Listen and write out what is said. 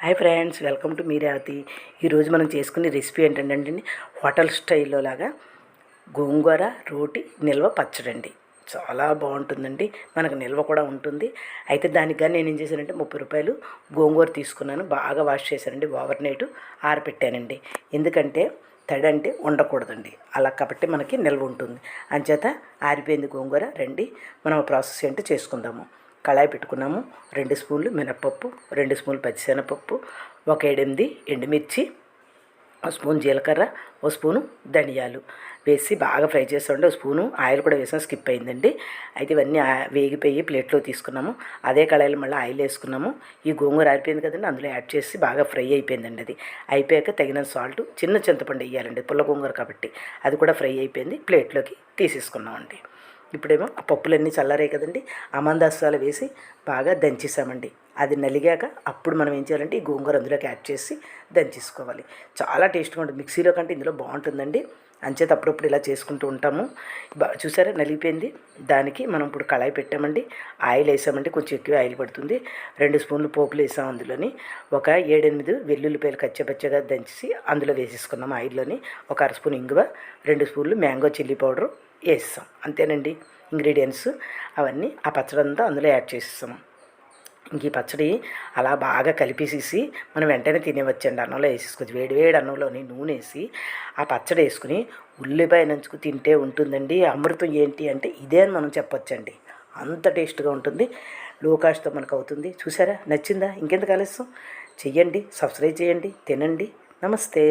Hi friends, welcome to మీరావతి. ఈరోజు మనం చేసుకునే రెసిపీ ఏంటంటే హోటల్ స్టైల్లో లాగా గోంగూర రోటి నిల్వ పచ్చడి అండి. చాలా బాగుంటుందండి, మనకు నిల్వ కూడా ఉంటుంది. అయితే దానికి కానీ నేను ఏం చేశానంటే 30 రూపాయలు గోంగూర తీసుకున్నాను, బాగా వాష్ చేశానండి, ఓవర్ నైట్ ఆరబెట్టానండి. ఎందుకంటే తడి అంటే ఉండకూడదండి, అలా కాబట్టి మనకి నిల్వ ఉంటుంది. అంచేత ఆరిపోయింది గోంగూర. రండి మనం ప్రాసెస్ ఏంటో చేసుకుందాము. కళాయి పెట్టుకున్నాము. 2 స్పూన్లు మినపప్పు, 2 స్పూన్లు పచ్చిశనగపప్పు, ఒక 7 ఎండుమిర్చి, ఒక స్పూన్ జీలకర్ర, ఒక స్పూను ధనియాలు వేసి బాగా ఫ్రై చేస్తుండే. ఒక స్పూను ఆయిల్ కూడా వేసాం, స్కిప్ అయిందండి. అయితే ఇవన్నీ వేగిపోయి ప్లేట్లో తీసుకున్నాము. అదే కళాయిలో మళ్ళీ ఆయిల్ వేసుకున్నాము. ఈ గోంగూర ఆరిపోయింది కదండి, అందులో యాడ్ చేసి బాగా ఫ్రై అయిపోయిందండి. అది అయిపోయాక తగినంత సాల్ట్, చిన్న చింతపండు వేయాలండి, పుల్ల గోంగూర కాబట్టి. అది కూడా ఫ్రై అయిపోయింది, ప్లేట్లోకి తీసేసుకున్నామండి. ఇప్పుడేమో ఆ పప్పులన్నీ చల్లారాయి కదండి, ఆ మందాసాలు వేసి బాగా దంచేసామండి. అది నలిగాక అప్పుడు మనం ఏం చేయాలంటే ఈ గోంగూర అందులోకి యాడ్ చేసి దంచేసుకోవాలి. చాలా టేస్ట్గా ఉంటుంది, మిక్సీలో కంటే ఇందులో బాగుంటుందండి. అంచేత అప్పుడప్పుడు ఇలా చేసుకుంటూ ఉంటాము. చూసారా నలిగిపోయింది. దానికి మనం ఇప్పుడు కళాయి పెట్టామండి, ఆయిల్ వేసామండి, కొంచెం ఎక్కువ ఆయిల్ పడుతుంది. 2 స్పూన్లు పోపులు వేసాం. అందులోని ఒక 7-8 వెల్లుల్లిపాయలు కచ్చపచ్చగా దంచి అందులో వేసేసుకున్నాము ఆయిల్లోని. ఒక 1/2 స్పూన్ ఇంగువ, 2 స్పూన్లు మ్యాంగో చిల్లీ పౌడరు వేస్తాం. అంతేనండి ఇంగ్రీడియంట్స్. అవన్నీ ఆ పచ్చడి అంతా అందులో యాడ్ చేసేస్తాము. ఇంక ఈ పచ్చడి అలా బాగా కలిపేసేసి మనం వెంటనే తినేవచ్చండి. అన్నంలో వేసేసుకోవచ్చు, వేడి అన్నంలోని నూనె వేసి ఆ పచ్చడి వేసుకుని ఉల్లిపాయ నంచుకు తింటే ఉంటుందండి అమృతం. ఏంటి అంటే ఇదే అని మనం చెప్పొచ్చండి, అంత టేస్ట్గా ఉంటుంది. లో కాస్ట్తో మనకు అవుతుంది. చూసారా, నచ్చిందా? ఇంకెందుకు ఆలస్యం, చెయ్యండి, సబ్స్క్రైబ్ చేయండి, తినండి. నమస్తే.